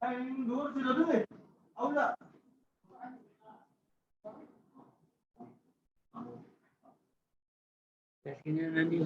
Tesnya nanti.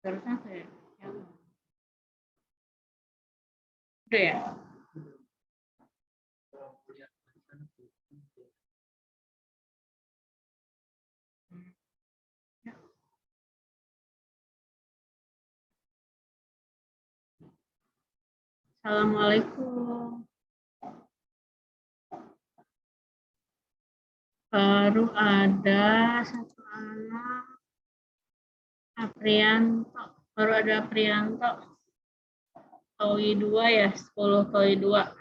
Terus apa ya? Udah ya? Assalamualaikum. Baru ada satu anak, Aprianto. Baru ada Aprianto. TOI 2 ya, 10 TOI 2.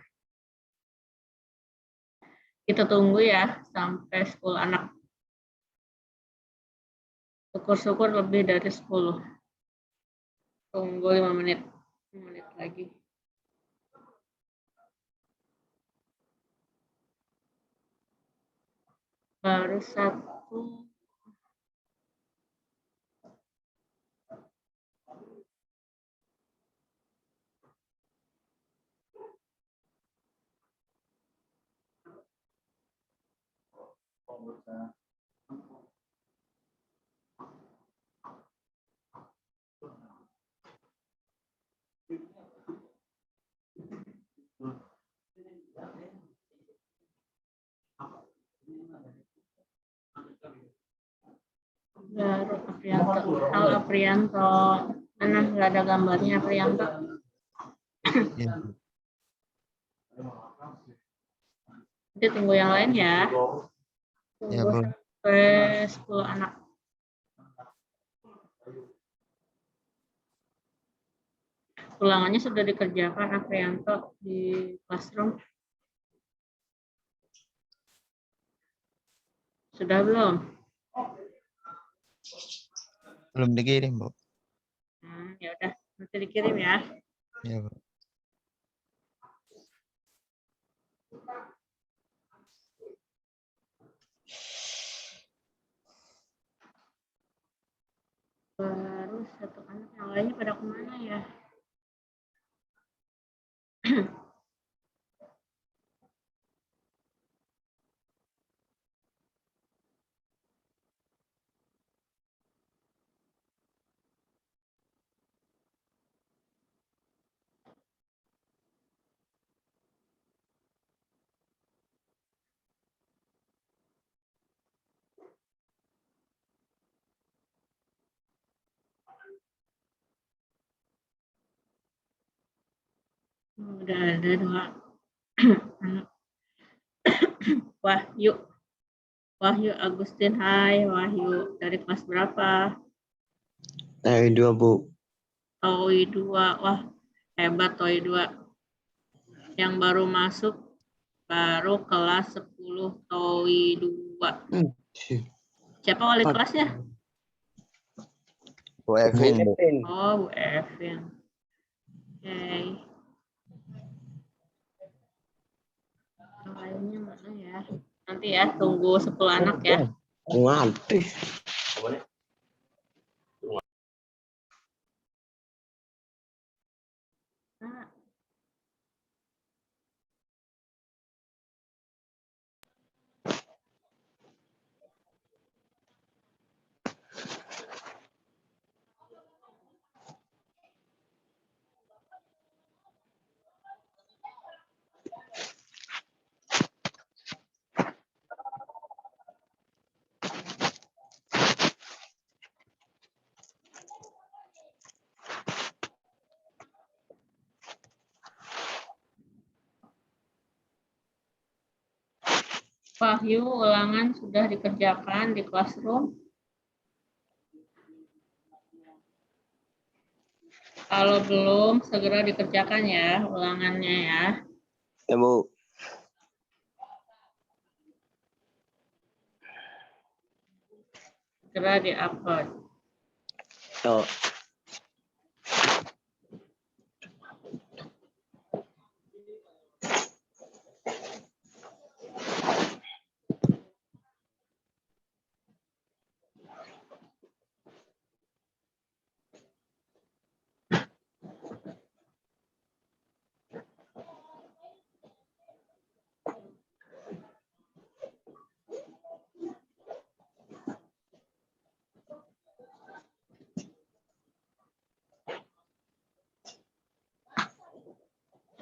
Kita tunggu ya sampai 10 anak. Syukur-syukur lebih dari 10. Tunggu 5 menit. 5 menit lagi. Baru satu. Baru Aprianto. Halo Aprianto. Mana nggak ada gambarnya Aprianto? Ya. Nanti tunggu yang lain ya. Ya, Tunggu Bu. sampai 10 anak. Ulangannya sudah dikerjakan Aprianto di classroom. Sudah belum? Belum dikirim, Bu. Ya udah, nanti dikirim ya. Ya, Bu. Baru satu anak, yang lainnya pada kemana ya? Udah ada 2 anak. Wahyu. Wahyu Agustin, hai Wahyu. Dari kelas berapa? TOI 2, Bu. TOI 2. Wah, hebat TOI 2. Yang baru masuk baru kelas 10 TOI 2. Siapa wali kelasnya? Bu Evin. Oh, Bu Evin. Oke. Yang lainnya mana ya? Nanti ya, tunggu 10 anak ya. Nganti. Nah, Wahyu, ulangan sudah dikerjakan di Classroom? Kalau belum, segera dikerjakan ya ulangannya ya. Ya, Bu. Segera di-upload. Oh.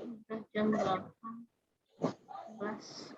Sudah jam 8.11.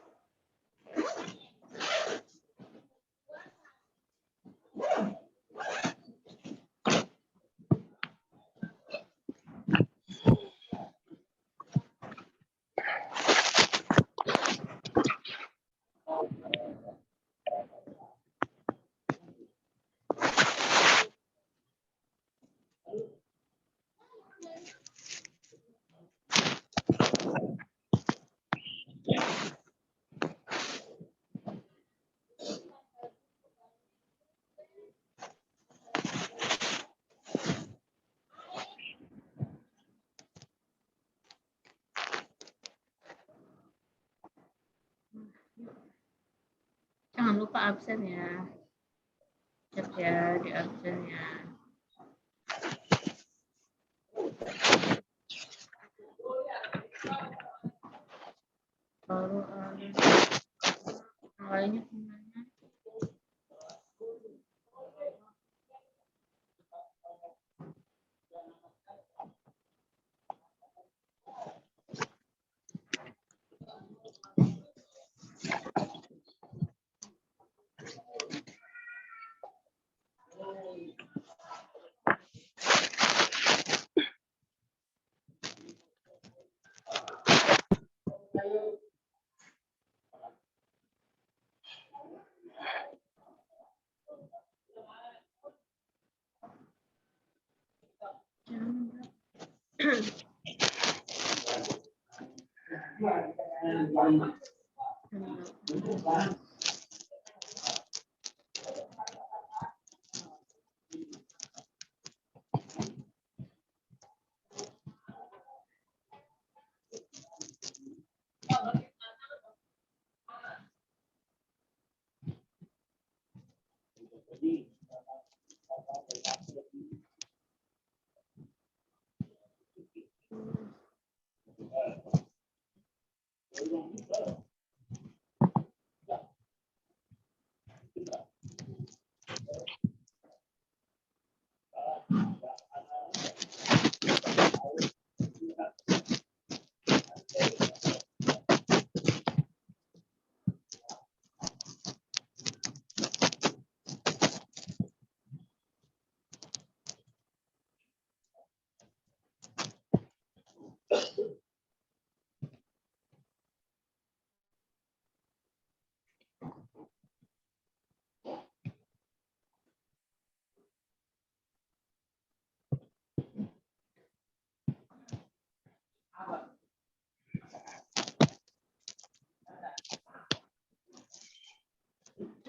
Jangan lupa absen ya. Cek ya di absennya. Baru ada yang lainnya gimana?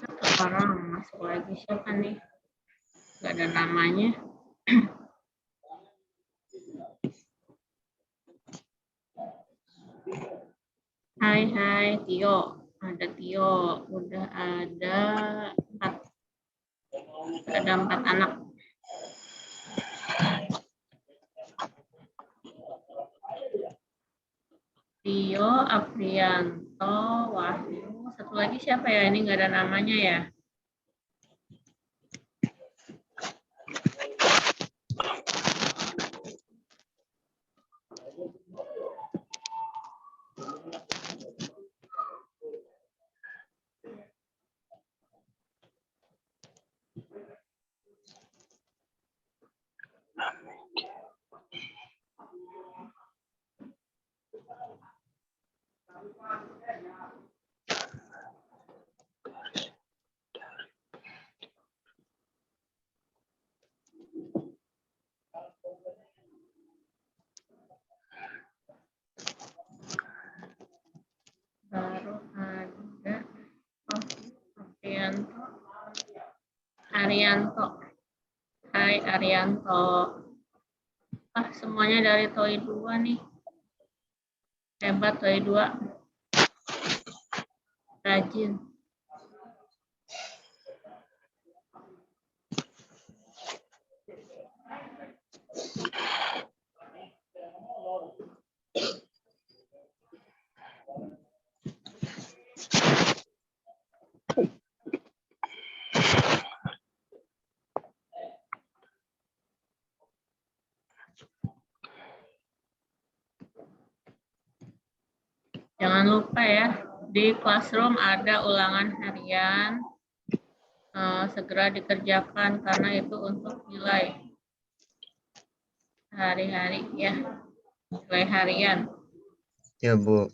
Satu orang masuk lagi, siapa nih? Gak ada namanya. Hai Tio, ada Tio, udah ada 4 anak. Tio, Aprianto, Wahyu, satu lagi siapa ya? Ini nggak ada namanya ya. Arianto. Hai Arianto. Semuanya dari TOI 2 nih. Hebat TOI 2. Rajin. Jangan lupa ya, di Classroom ada ulangan harian. Segera dikerjakan karena itu untuk nilai hari-hari ya, nilai harian. Ya, Bu.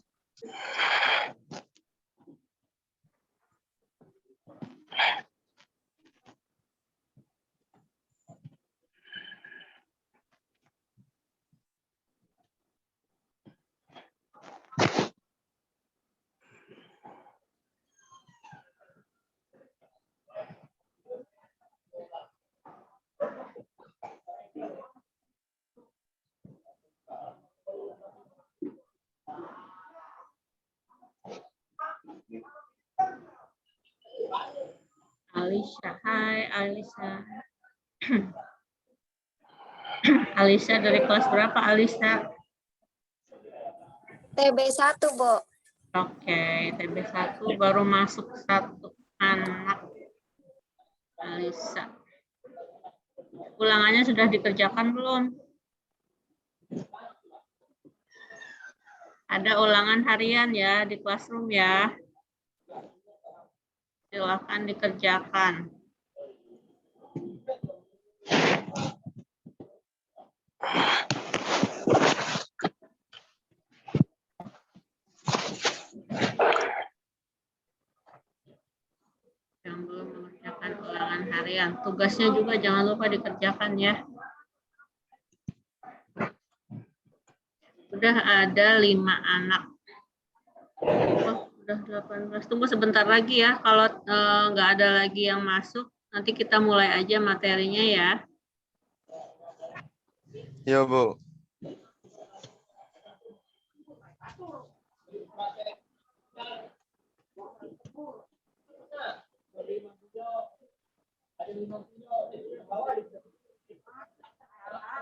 Alisa, hai Alisa. Alisa dari kelas berapa Alisa? TB1, Bu. Oke, TB1 baru masuk 1 anak. Alisa. Ulangannya sudah dikerjakan belum? Ada ulangan harian ya di Classroom ya. Silakan dikerjakan. Yang belum mengerjakan ulangan harian, tugasnya juga jangan lupa dikerjakan ya. Udah ada 5 anak. Oh, udah 18. Tunggu sebentar lagi ya. Kalau nggak ada lagi yang masuk, nanti kita mulai aja materinya ya. Ya, Bu.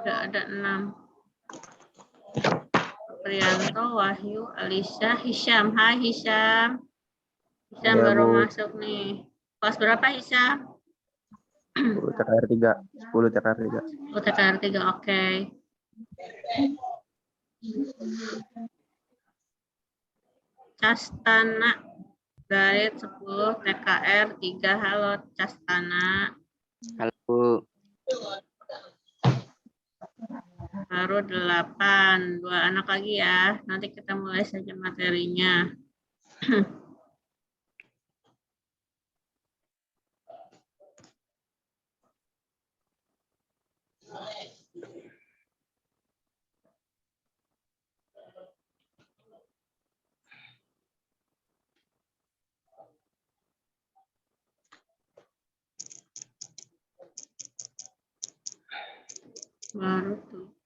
Udah ada 6. Prianto, Wahyu, Alisa, Hisham. Hai Hisham. Hisham Ya, baru Bu. masuk nih. Kelas berapa Hisham? 10 TKR 3. 10 TKR 3. TKR 3, oke. Castana dari 10 TKR 3. Halo Castana. Halo, Bu. Baru 8. 2 anak lagi ya. Nanti kita mulai saja materinya. Baru 7.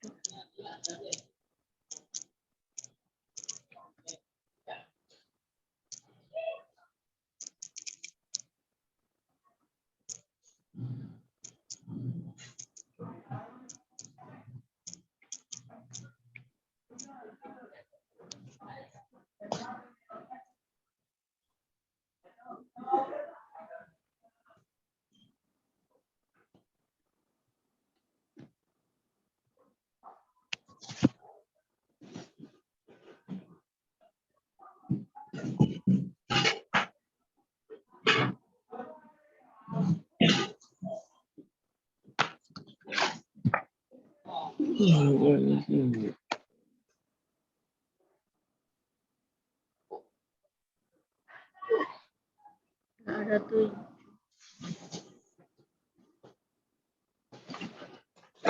Ada 7.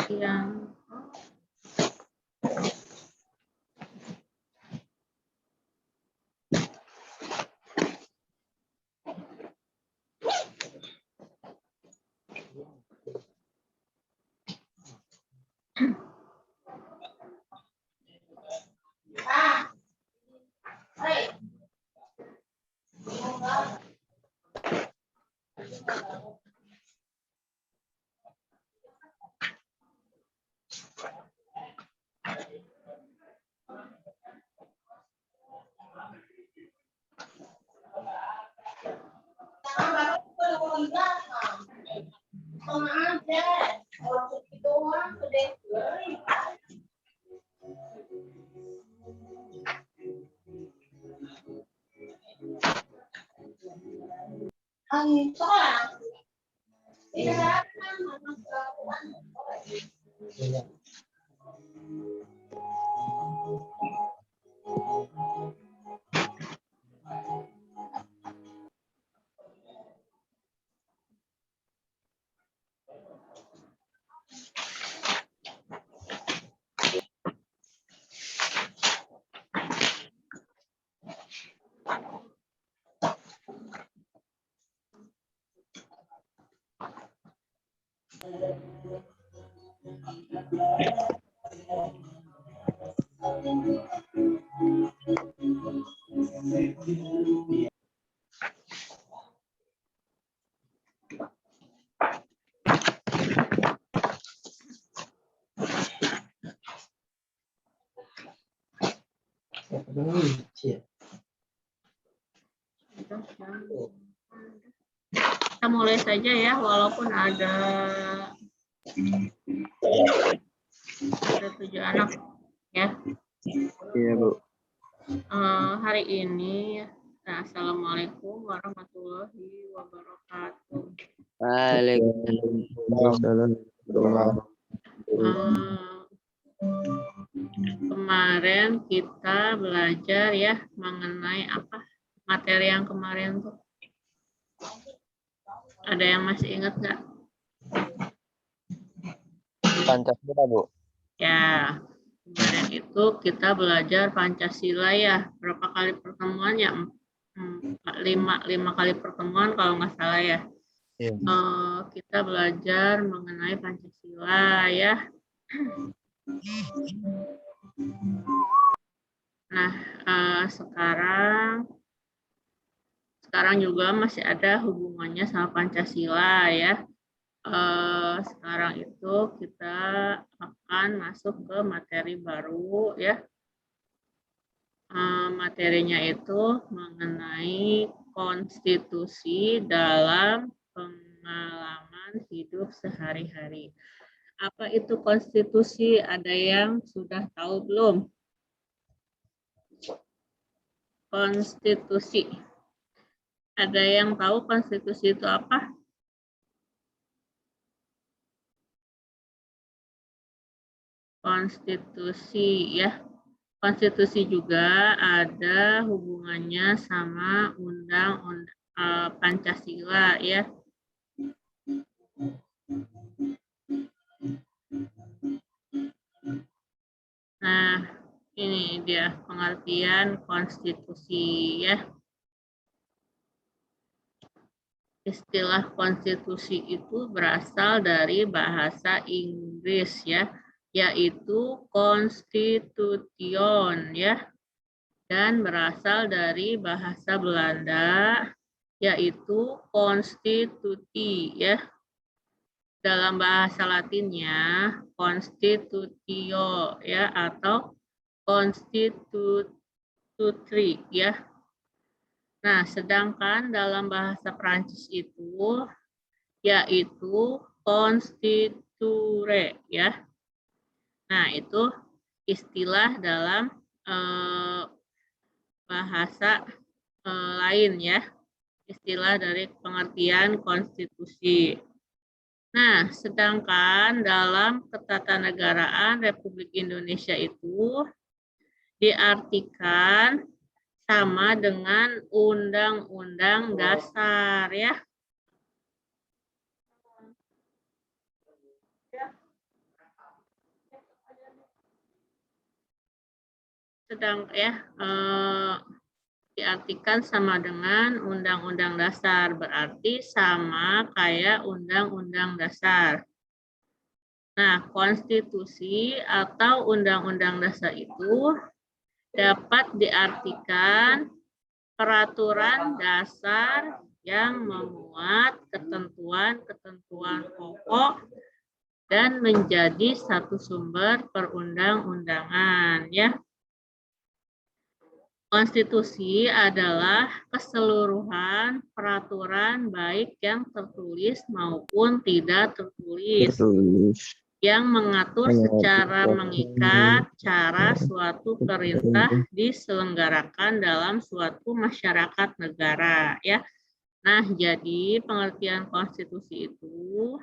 Yang Kita mulai saja ya, walaupun ada 7 anak ya. Iya, Bu. Hari ini, Assalamualaikum warahmatullahi wabarakatuh. Waalaikumsalam. Kemarin kita belajar ya mengenai apa materi yang kemarin tuh. Ada yang masih ingat nggak? Pancasila, Bu. Ya, kemarin itu kita belajar Pancasila ya. Berapa kali pertemuan ya? 5 kali pertemuan kalau nggak salah ya. Iya. Kita belajar mengenai Pancasila ya. Nah, sekarang juga masih ada hubungannya sama Pancasila ya. Sekarang itu kita akan masuk ke materi baru ya. Materinya itu mengenai konstitusi dalam pengalaman hidup sehari-hari. Apa itu konstitusi? Ada yang sudah tahu belum? Konstitusi. Ada yang tahu konstitusi itu apa? Konstitusi ya. Konstitusi juga ada hubungannya sama undang-undang Pancasila ya. Nah, ini dia pengertian konstitusi ya. Istilah konstitusi itu berasal dari bahasa Inggris ya, yaitu constitution ya, dan berasal dari bahasa Belanda yaitu constituti ya. Dalam bahasa Latinnya constitutio ya, atau constitutri ya. Nah, sedangkan dalam bahasa Prancis itu yaitu constituere ya. Nah, itu istilah dalam bahasa lain ya. Istilah dari pengertian konstitusi. Nah, sedangkan dalam ketatanegaraan Republik Indonesia itu diartikan sama dengan Undang-Undang Dasar ya. Diartikan sama dengan Undang-Undang Dasar, berarti sama kayak Undang-Undang Dasar. Nah, konstitusi atau Undang-Undang Dasar itu dapat diartikan peraturan dasar yang memuat ketentuan-ketentuan pokok dan menjadi satu sumber perundang-undangan ya. Konstitusi adalah keseluruhan peraturan baik yang tertulis maupun tidak tertulis Tertulis. yang mengatur secara mengikat cara suatu perintah diselenggarakan dalam suatu masyarakat negara, ya. Nah, jadi pengertian konstitusi itu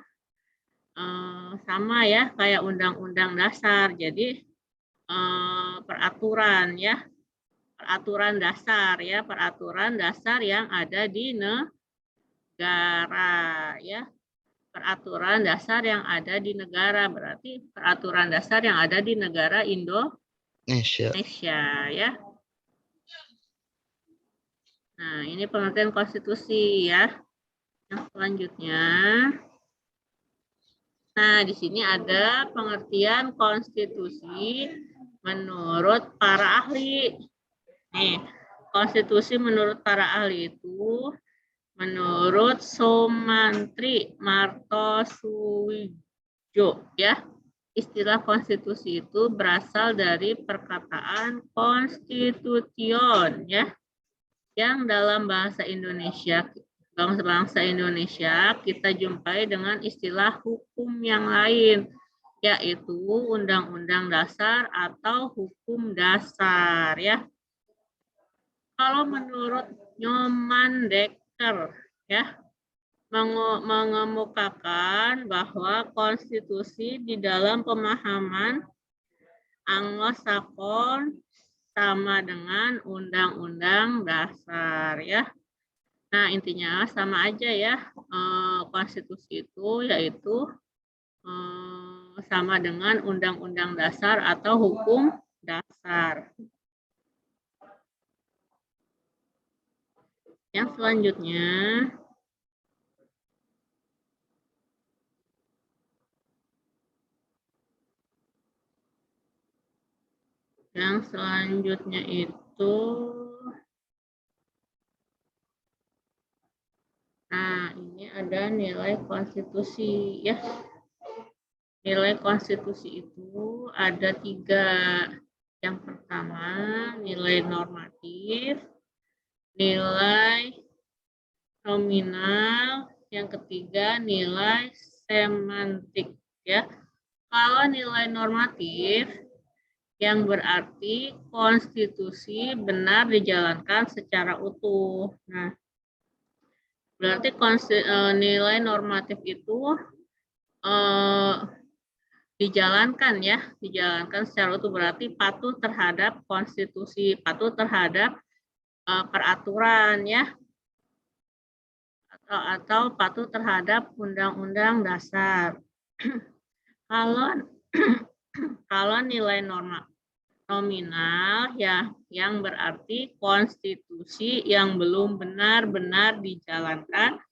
sama ya kayak undang-undang dasar. Jadi peraturan ya, peraturan dasar ya, peraturan dasar yang ada di negara ya. Peraturan dasar yang ada di negara berarti peraturan dasar yang ada di negara Indonesia ya. Nah, ini pengertian konstitusi ya. Yang selanjutnya, nah di sini ada pengertian konstitusi menurut para ahli. Nih, konstitusi menurut para ahli itu menurut Somantri Martosuwijo ya. Istilah konstitusi itu berasal dari perkataan konstitution ya. Yang dalam bahasa Indonesia bangsa Indonesia kita jumpai dengan istilah hukum yang lain, yaitu undang-undang dasar atau hukum dasar ya. Kalau menurut Nyoman Dekker ya, mengemukakan bahwa konstitusi di dalam pemahaman Anglo-Saxon sama dengan undang-undang dasar ya. Nah, intinya sama aja ya, konstitusi itu yaitu sama dengan undang-undang dasar atau hukum dasar. Yang selanjutnya, itu nah, ini ada nilai konstitusi ya. Nilai konstitusi itu ada 3. Yang pertama, nilai normatif, nilai nominal, yang ketiga nilai semantik ya. Kalau nilai normatif yang berarti konstitusi benar dijalankan secara utuh. Nah, berarti nilai normatif itu dijalankan ya, dijalankan secara utuh berarti patuh terhadap konstitusi, patuh terhadap peraturan ya, atau patuh terhadap undang-undang dasar. Kalau nilai nominal ya, yang berarti konstitusi yang belum benar-benar dijalankan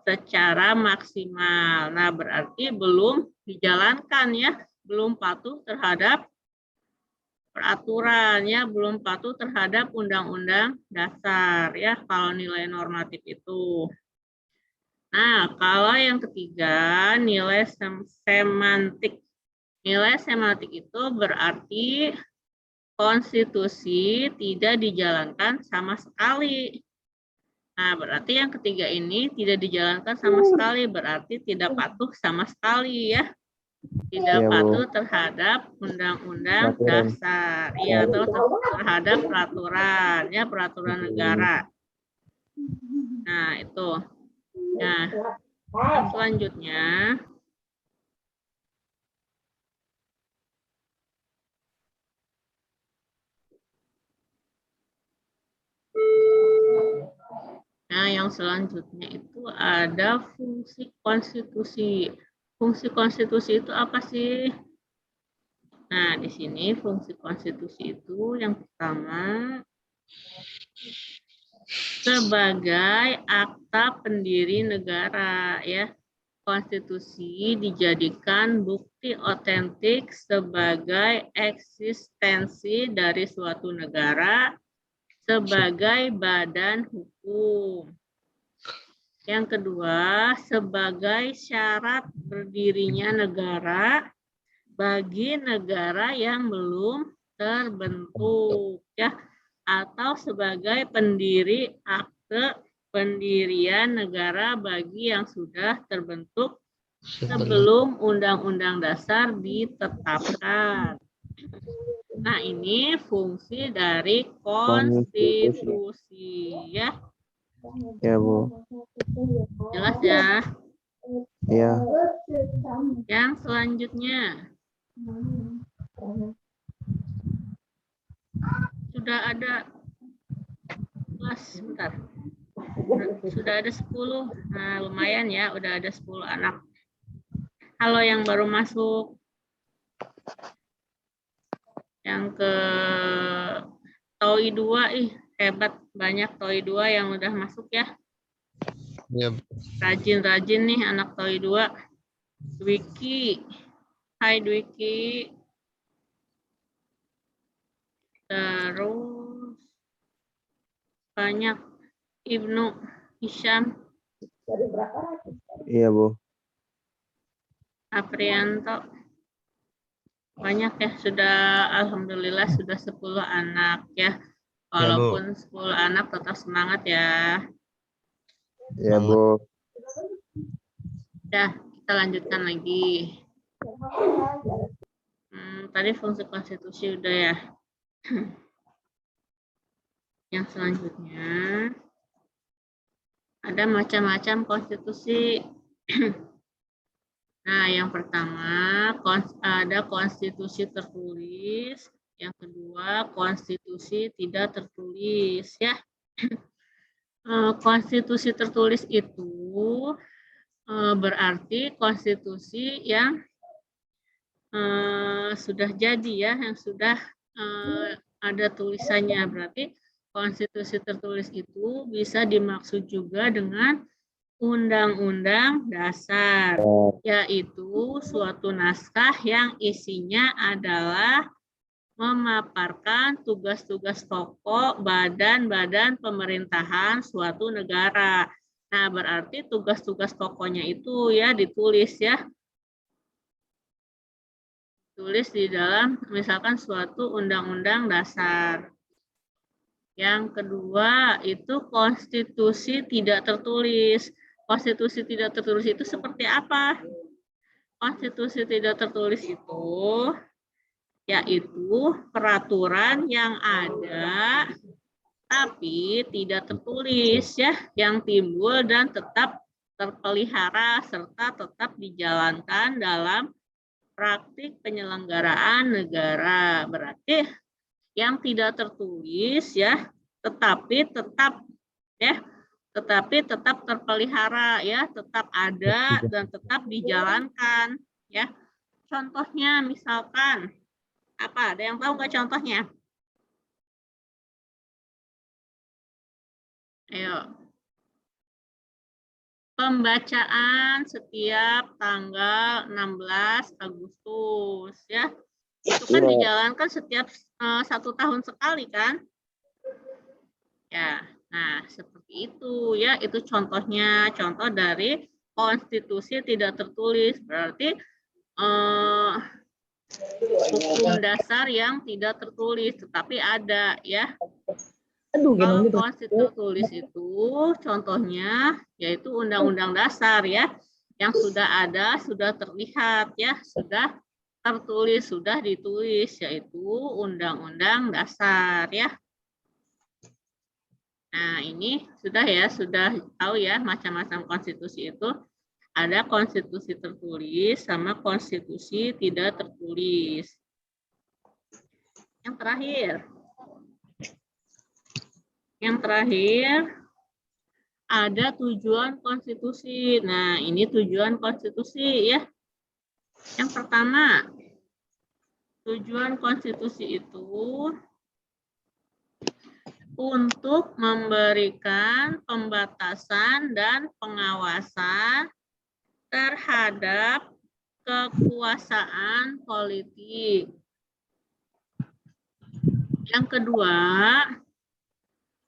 secara maksimal. Nah, berarti belum dijalankan ya, belum patuh terhadap peraturan ya, belum patuh terhadap undang-undang dasar ya, kalau nilai normatif itu. Nah, kalau yang ketiga, nilai semantik. Nilai semantik itu berarti konstitusi tidak dijalankan sama sekali. Nah, berarti yang ketiga ini tidak dijalankan sama sekali, berarti tidak patuh sama sekali ya. Tidak patuh terhadap undang-undang dasar, ya, atau terhadap peraturan, ya, peraturan negara. Nah, itu. Nah, selanjutnya. Nah, yang selanjutnya itu ada fungsi konstitusi. Fungsi konstitusi itu apa sih? Nah, di sini fungsi konstitusi itu yang pertama sebagai akta pendiri negara ya. Konstitusi dijadikan bukti otentik sebagai eksistensi dari suatu negara sebagai badan hukum. Yang kedua, sebagai syarat berdirinya negara bagi negara yang belum terbentuk ya. atau sebagai pendiri akte pendirian negara bagi yang sudah terbentuk sebelum Undang-Undang Dasar ditetapkan. Nah, ini fungsi dari konstitusi ya. Ya, Bu. Jelas ya? Iya. Yang selanjutnya sudah ada kelas sebentar. Sudah ada 10. Nah, lumayan ya, udah ada 10 anak. Halo yang baru masuk. Yang ke TOI 2, hebat, banyak TOI 2 yang udah masuk ya. Iya. Rajin-rajin nih anak TOI 2. Dwiki. Hai Dwiki. Terus banyak Ibnu Hisham, Iya, Bu. Aprianto. Banyak ya, sudah alhamdulillah sudah 10 anak ya. Walaupun 10 anak tetap semangat ya. Iya, Bu. Ya, kita lanjutkan lagi. Tadi fungsi konstitusi udah ya. Yang selanjutnya ada macam-macam konstitusi. Nah, yang pertama ada konstitusi tertulis, yang kedua konstitusi tidak tertulis ya. Konstitusi tertulis itu berarti konstitusi yang sudah jadi ya, yang sudah ada tulisannya. Berarti konstitusi tertulis itu bisa dimaksud juga dengan Undang-Undang Dasar, yaitu suatu naskah yang isinya adalah memaparkan tugas-tugas pokok badan-badan pemerintahan suatu negara. Nah, berarti tugas-tugas pokoknya itu ya ditulis ya. Tulis di dalam misalkan suatu undang-undang dasar. Yang kedua itu konstitusi tidak tertulis. Konstitusi tidak tertulis itu seperti apa? Konstitusi tidak tertulis itu yaitu peraturan yang ada tapi tidak tertulis ya, yang timbul dan tetap terpelihara serta tetap dijalankan dalam praktik penyelenggaraan negara. Berarti yang tidak tertulis ya, tetapi tetap terpelihara ya, tetap ada dan tetap dijalankan ya. Contohnya misalkan apa? Ada yang tahu nggak contohnya? Ayo. Pembacaan setiap tanggal 16 Agustus ya. Itu kan dijalankan setiap 1 tahun sekali kan? Ya. Nah, seperti itu ya, itu contohnya, contoh dari konstitusi tidak tertulis. Berarti hukum dasar yang tidak tertulis tetapi ada ya. Kalau konstitusi tertulis itu contohnya yaitu Undang-Undang Dasar ya, yang sudah ada, sudah terlihat ya, sudah tertulis, sudah ditulis, yaitu Undang-Undang Dasar ya. Nah, ini sudah ya, sudah tahu ya macam-macam konstitusi itu. Ada konstitusi tertulis sama konstitusi tidak tertulis. Yang terakhir ada tujuan konstitusi. Nah, ini tujuan konstitusi ya. Yang pertama, tujuan konstitusi itu untuk memberikan pembatasan dan pengawasan terhadap kekuasaan politik. Yang kedua,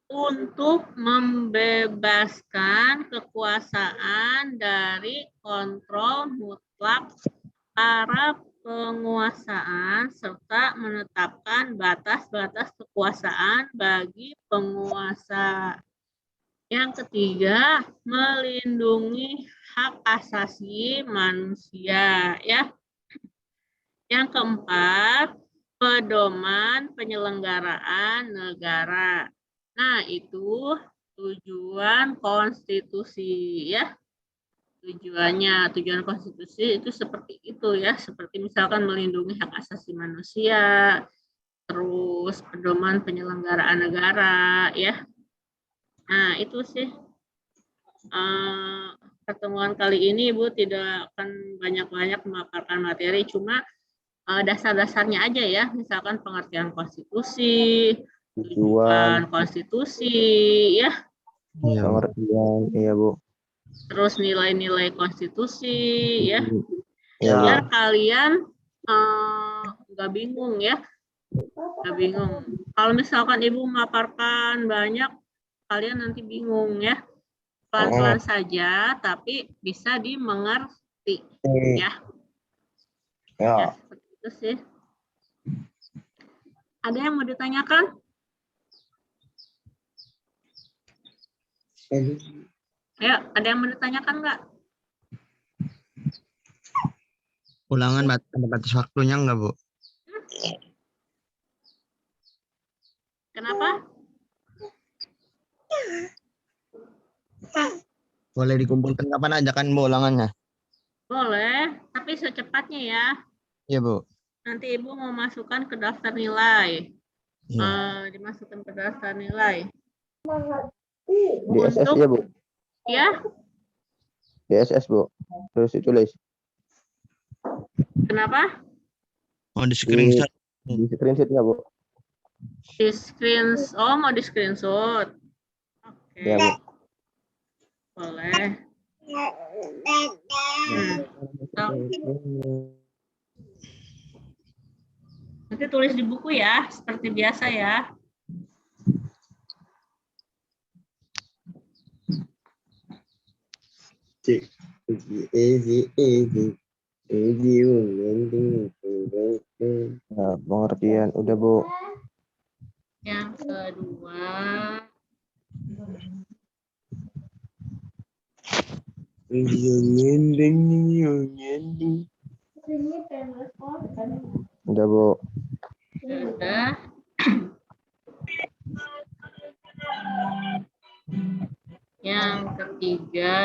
untuk membebaskan kekuasaan dari kontrol mutlak para penguasaan serta menetapkan batas-batas kekuasaan bagi penguasa. Yang ketiga, melindungi hak asasi manusia, ya. Yang keempat, pedoman penyelenggaraan negara. Nah, itu tujuan konstitusi, ya. Tujuan konstitusi itu seperti itu, ya. Seperti misalkan melindungi hak asasi manusia, terus pedoman penyelenggaraan negara, ya. Nah, itu sih pertemuan kali ini Ibu tidak akan banyak-banyak memaparkan materi, cuma dasar-dasarnya aja ya, misalkan pengertian konstitusi, tujuan Tujuan, konstitusi, ya, Iya, Bu. pengertian, iya Bu. terus nilai-nilai konstitusi, ya, Iya Bu. biar kalian nggak bingung ya, nggak bingung. Kalau misalkan Ibu memaparkan banyak, kalian nanti bingung ya. Pelan-pelan saja, tapi bisa dimengerti, ya. Ya, seperti itu sih. Ada yang mau ditanyakan? Ayo, ada yang mau ditanyakan nggak? Ulangan ada batas waktunya enggak, Bu? Kenapa? Boleh dikumpulkan kapan aja kan, Bu, ulangannya? Boleh, tapi secepatnya ya. Iya, Bu. Nanti Ibu mau masukkan ke daftar nilai. Iya. Dimasukkan ke daftar nilai. Di SS ya Bu. Ya, Di SS Bu. Terus ditulis. kenapa? Oh, di screenshot. Di screenshot ya Bu. Di screenshot. Oh, mau di screenshot. Oke, Ya Bu. boleh. Nanti tulis di buku ya, seperti biasa ya. Nah, pengertian udah Bu. Yang kedua, Udah Bu. sudah. Yang ketiga,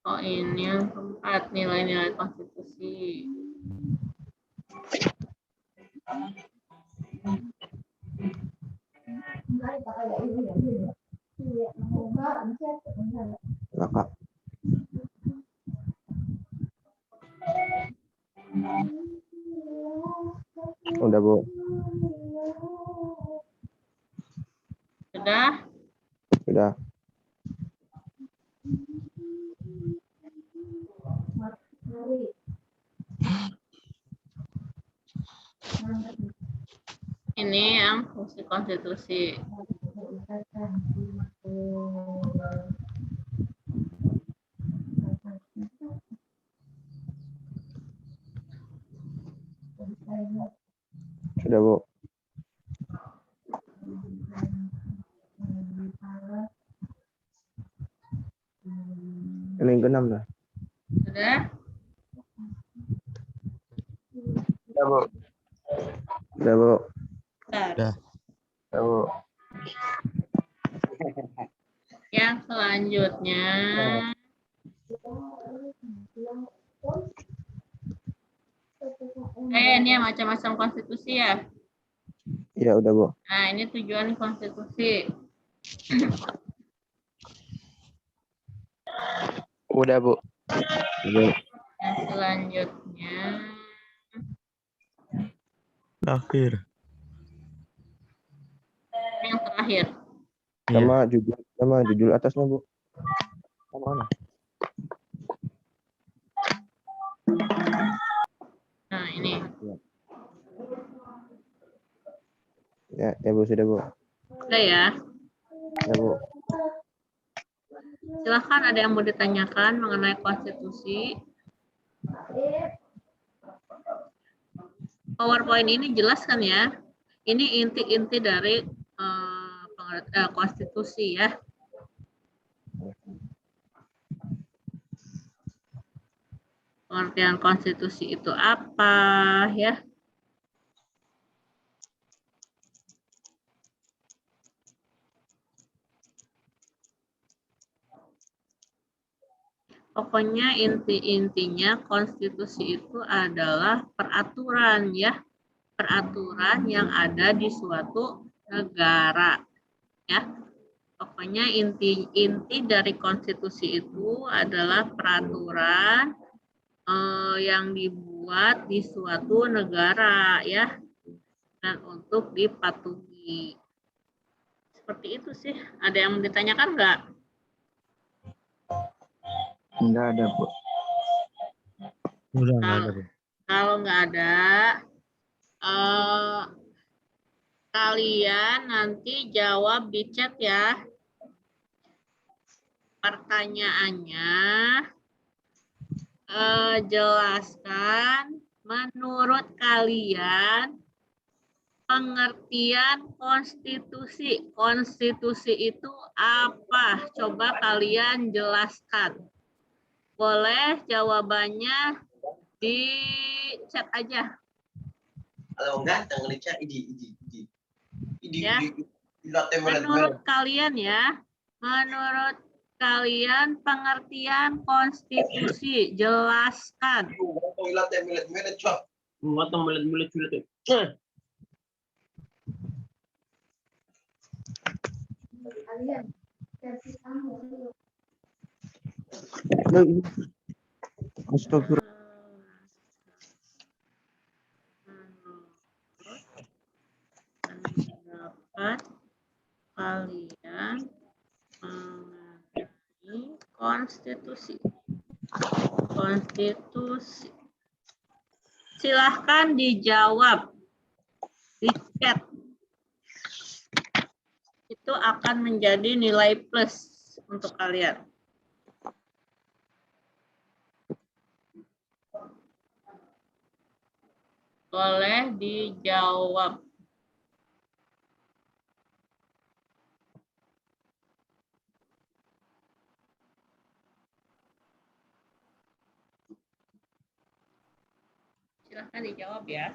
oh ini yang keempat, nilai-nilai konstitusi. Nah, Kak. Udah Bu. Sudah? Sudah. Ini yang fungsi konstitusi. Sudah Bu. Ini yang keenam dah. Sudah? Udah Bu. Udah Bu. Sudah. Udah Bu. Yang selanjutnya, ini yang macam-macam konstitusi ya. Iya udah Bu. Nah, ini tujuan konstitusi. Udah Bu. Udah. Yang selanjutnya, Terakhir. yang terakhir. Sama judul atasnya Bu. Mana? Nah, ini. Ya Bu sudah Bu. Sudah ya. Ya Bu. Silahkan ada yang mau ditanyakan mengenai konstitusi. PowerPoint ini jelas kan ya? Ini inti-inti dari konstitusi ya. Pengertian konstitusi itu apa ya? Pokoknya inti-intinya konstitusi itu adalah peraturan ya. Peraturan yang ada di suatu negara ya. Pokoknya inti dari konstitusi itu adalah peraturan yang dibuat di suatu negara ya, dan untuk dipatuhi. Seperti itu sih. Ada yang ditanyakan nggak? Enggak ada, Bu. Udah nggak ada, Bu. Kalau nggak ada, kalian nanti jawab di chat ya. Pertanyaannya, jelaskan menurut kalian pengertian konstitusi. Konstitusi itu apa? Coba kalian jelaskan. Boleh jawabannya di chat aja. Kalau enggak, tanggal chat idi. Ya. Menurut kalian ya, menurut kalian pengertian konstitusi, jelaskan. Astagfirullah. Pendapat kalian mengenai konstitusi. Konstitusi. Silahkan dijawab di chat. Itu akan menjadi nilai plus untuk kalian. Boleh dijawab. Silahkan dijawab ya.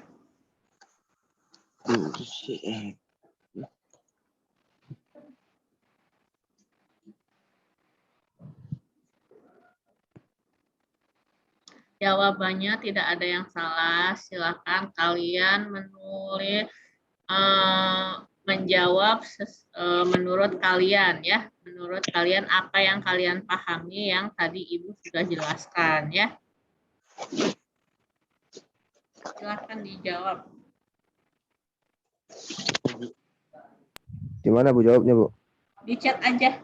Jawabannya tidak ada yang salah. Silakan kalian menulis, menjawab menurut kalian ya. Menurut kalian apa yang kalian pahami yang tadi Ibu sudah jelaskan ya. Silakan dijawab. Di mana, Bu, jawabnya, Bu? Di chat aja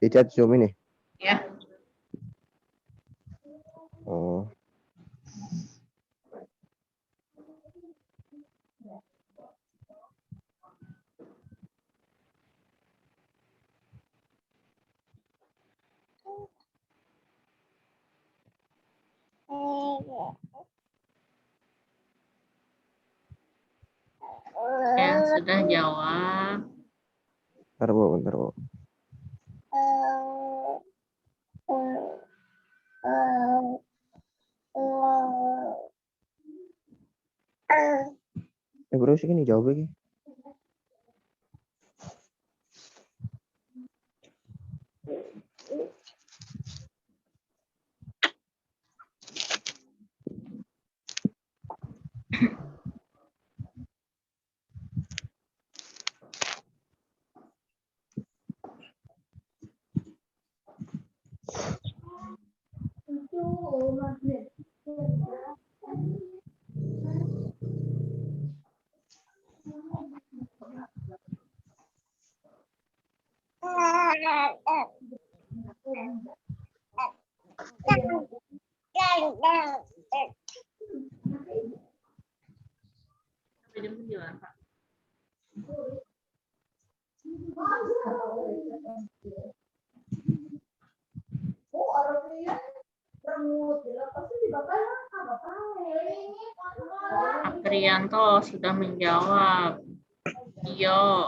Di chat Zoom ini. ya. Oh. Yang sudah jawab. Bentar, Bu, bentar, Bu. Bro, sih ini jawab lagi. Sampai jam 9, Pak. April Herianto sudah menjawab. Iyo.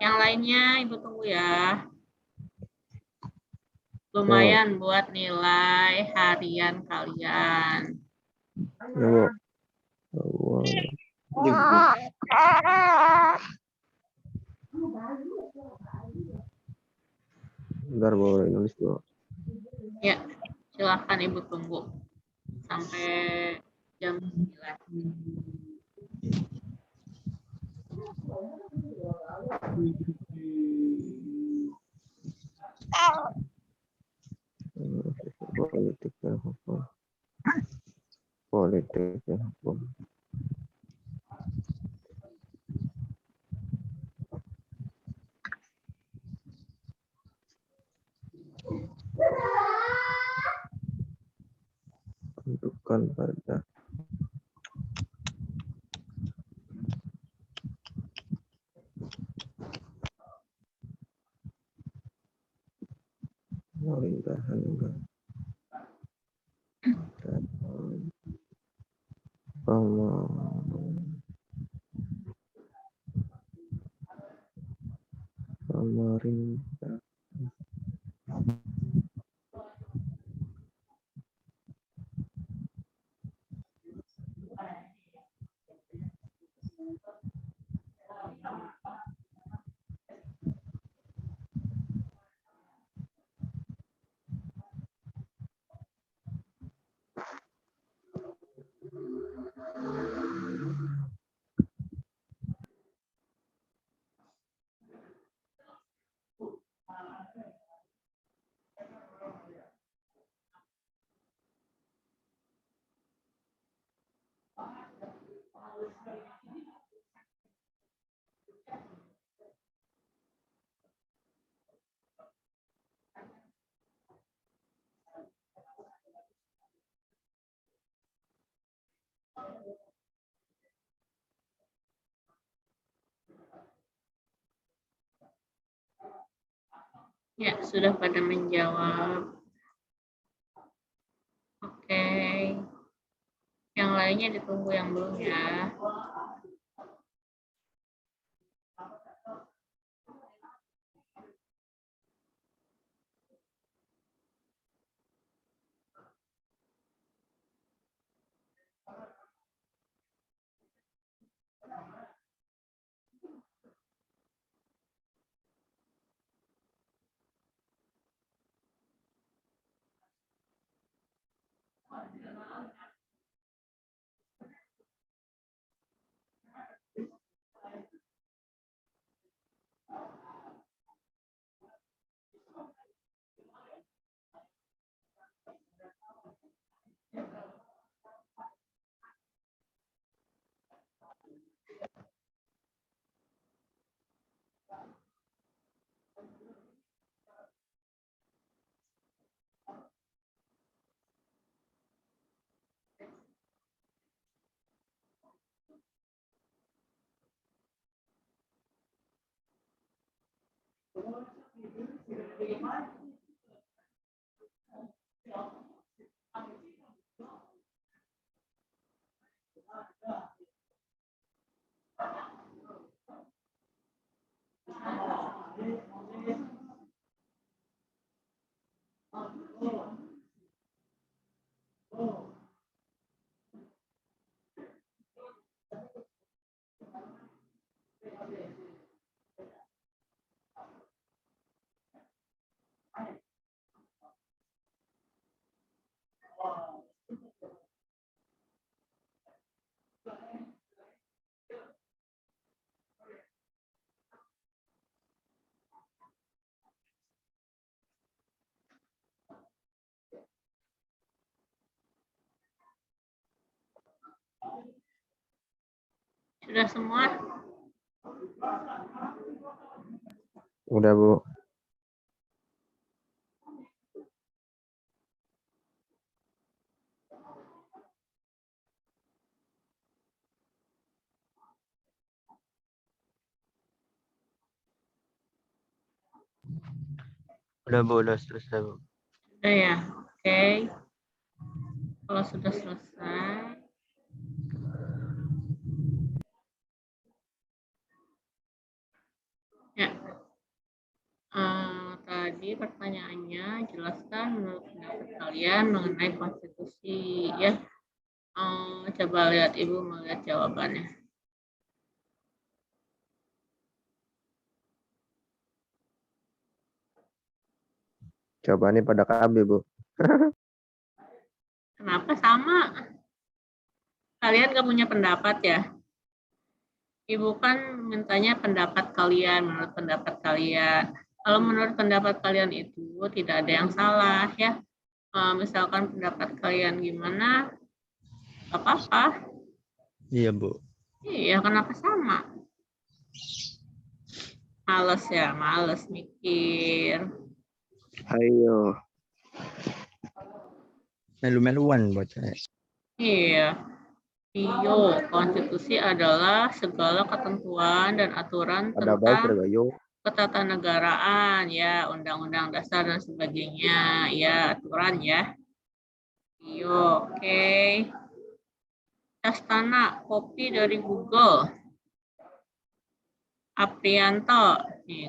Yang lainnya Ibu tunggu ya. Lumayan buat nilai harian kalian. Ya, Bu. Bentar, Bu. Nulis, Bu. Ya, silahkan Ibu tunggu sampai jam 9. Politik dan hukum. Politik dan hukum. Tentukan pada pemerintahan dan pemerintah. Ya, sudah pada menjawab. Oke. Yang lainnya ditunggu yang belum ya. Sudah semua? Udah, Bu. Udah, Bu. Udah selesai, Bu. Sudah ya? Oke. Kalau sudah selesai, Jadi pertanyaannya, jelaskan menurut pendapat kalian mengenai konstitusi ya. Coba lihat Ibu melihat jawabannya. Jawabannya pada KB, Bu. Kenapa sama? Kalian gak punya pendapat ya? Ibu kan mintanya pendapat kalian, menurut pendapat kalian. Kalau menurut pendapat kalian itu tidak ada yang salah ya. Misalkan pendapat kalian gimana, gak apa-apa. Iya, Bu. Iya, kenapa sama? Males ya, males mikir. Ayo. Melu-meluan buat saya. Iya. Konstitusi adalah segala ketentuan dan aturan Ada baik tentang tergayo. ketatanegaraan, ya, undang-undang dasar dan sebagainya, ya, aturan ya. Oke. Castana, kopi dari Google. Aprianto,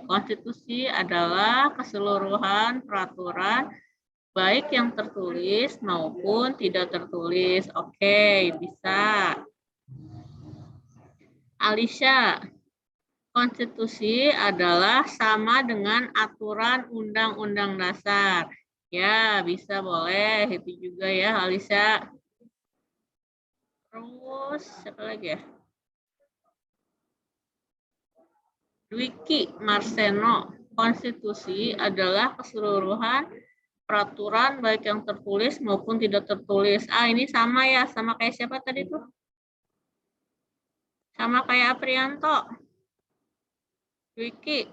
konstitusi adalah keseluruhan peraturan baik yang tertulis maupun tidak tertulis. Oke, bisa. Alisha, konstitusi adalah sama dengan aturan undang-undang dasar. Ya, bisa boleh. Itu juga ya, Alisha. Terus, siapa lagi ya? Dwiki Marseno, konstitusi adalah keseluruhan peraturan baik yang tertulis maupun tidak tertulis. Ini sama ya, sama kayak siapa tadi tuh? Sama kayak Aprianto. Dwiki.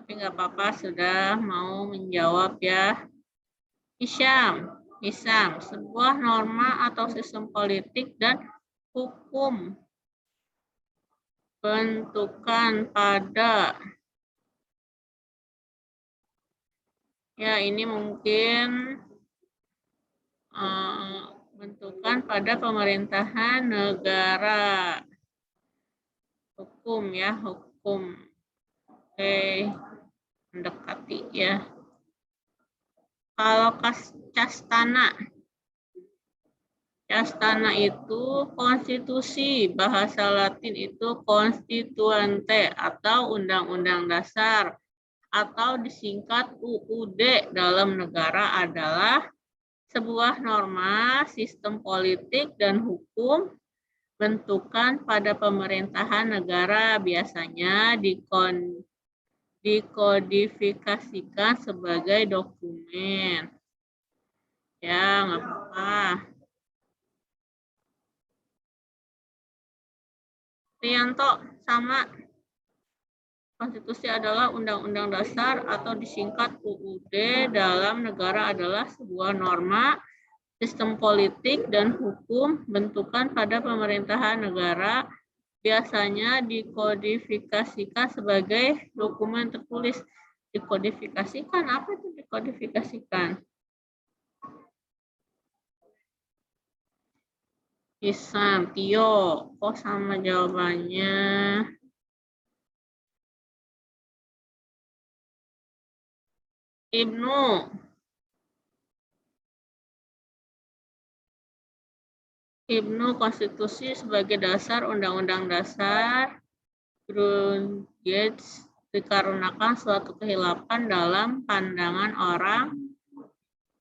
Tapi nggak apa-apa, sudah mau menjawab ya. Isyam, sebuah norma atau sistem politik dan hukum bentukan pada, ya ini mungkin bentukan pada pemerintahan negara. Hukum ya, hukum. Oke, mendekati ya. Kalau Castana itu konstitusi, bahasa Latin itu konstituante atau undang-undang dasar, atau disingkat UUD dalam negara adalah sebuah norma, sistem politik, dan hukum bentukan pada pemerintahan negara, biasanya dikodifikasikan sebagai dokumen. Ya, nggak apa-apa. Rianto, sama. Konstitusi adalah undang-undang dasar atau disingkat UUD dalam negara adalah sebuah norma, sistem politik, dan hukum bentukan pada pemerintahan negara, biasanya dikodifikasikan sebagai dokumen tertulis. Dikodifikasikan, apa itu dikodifikasikan? Isam, Tio, kok sama jawabannya? Ibnu, konstitusi sebagai dasar undang-undang dasar Grundgesetz dikarenakan suatu kehilapan dalam pandangan orang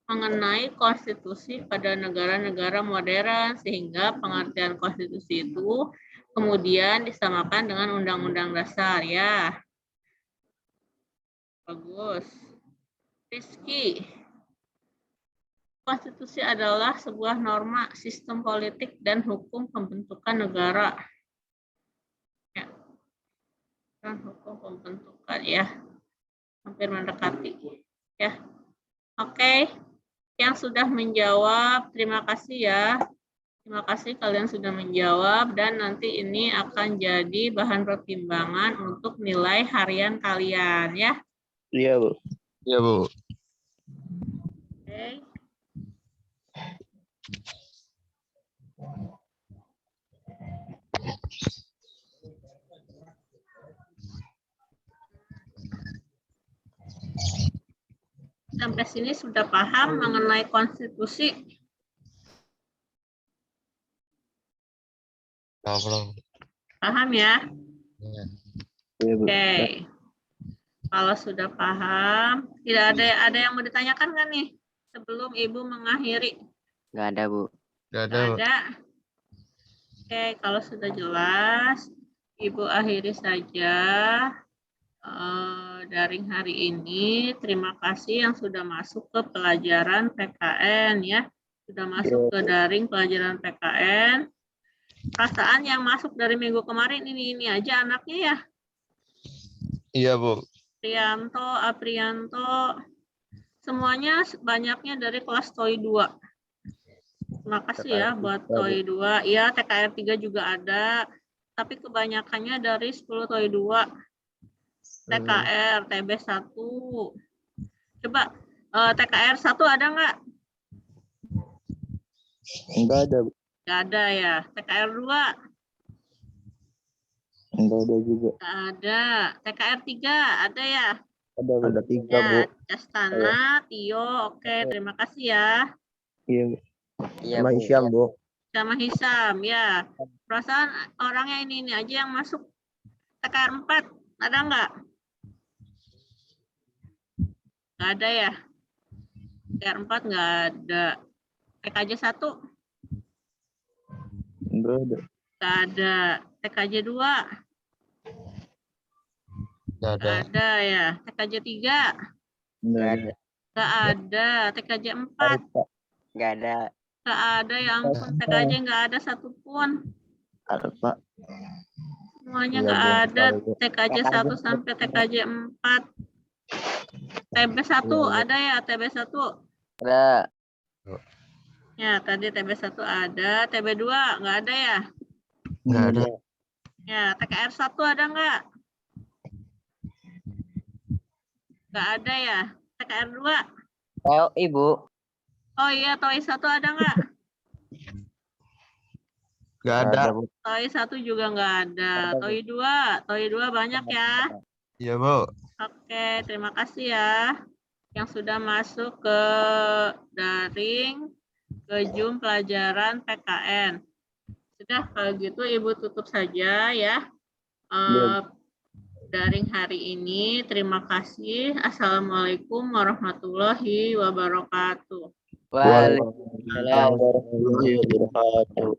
mengenai konstitusi pada negara-negara modern, sehingga pengertian konstitusi itu kemudian disamakan dengan undang-undang dasar. Ya, bagus. Rizky, konstitusi adalah sebuah norma, sistem politik, dan hukum pembentukan negara. Ya, dan hukum pembentukan ya, hampir mendekati. Ya, oke. Yang sudah menjawab, terima kasih ya. Terima kasih kalian sudah menjawab, dan nanti ini akan jadi bahan pertimbangan untuk nilai harian kalian ya. Iya, Bu. Iya, Bu. Oke. Sampai sini sudah paham mengenai konstitusi? Belum. Paham ya? Ya. Iya, Bu. Oke. Kalau sudah paham, tidak ada yang mau ditanyakan kan nih sebelum Ibu mengakhiri? Nggak ada, Bu. Gak ada, Tidak Bu. ada. Oke, kalau sudah jelas, Ibu akhiri saja daring hari ini. Terima kasih yang sudah masuk ke pelajaran PKN ya. Sudah masuk ke daring pelajaran PKN. Perasaan yang masuk dari minggu kemarin ini aja anaknya ya. Iya, Bu. Prianto, Aprianto, semuanya banyaknya dari kelas TOI 2. Terima kasih ya buat TOI 2. Iya, TKR 3 juga ada, tapi kebanyakannya dari 10 TOI 2. TKR, TB 1. Coba TKR 1 ada nggak? Enggak ada, Bu. Nggak ada ya. TKR 2? Enggak ada juga. Nggak ada. TKR 3 ada ya? Ada 3, Bu. Ya, Castana, Tio, oke, terima kasih ya. Iya, Bu. Iya, Sama Bu. Isyam, Bu. Sama Hisam, ya. Perasaan orangnya ini aja yang masuk TKR 4, ada nggak? Nggak ada ya? TKR 4 nggak ada. TKJ 1? Enggak ada. Nggak ada. TKJ 2? Gak ada. Nggak ada ya. TKJ 3? Enggak Nggak ada. ada. Nggak ada. TKJ 4? Nggak ada. Nggak ada, ya ampun. TKJ nggak ada satupun. Ada, Pak. Semuanya Iya, nggak Bu. ada. Tahu, Bu. TKJ 1 sampai TKJ 4. TB 1 ada ya? TB 1? Ada. Ya, tadi TB 1 ada. TB 2 nggak ada ya? Gak ada. Ya, TKR 1 ada nggak? Nggak ada ya. TKR 2? Oh, Ibu. Oh iya, TOI 1 ada nggak? Gak ada. Bu. TOI 1 juga nggak ada. TOI 2? TOI 2 banyak ya? Iya, Bu. Oke, terima kasih ya yang sudah masuk ke daring, ke Zoom pelajaran PKN. Sudah, kalau gitu Ibu tutup saja ya daring hari ini. Terima kasih. Assalamualaikum warahmatullahi wabarakatuh. Waalaikumsalam. Waalaikumsalam warahmatullahi wabarakatuh.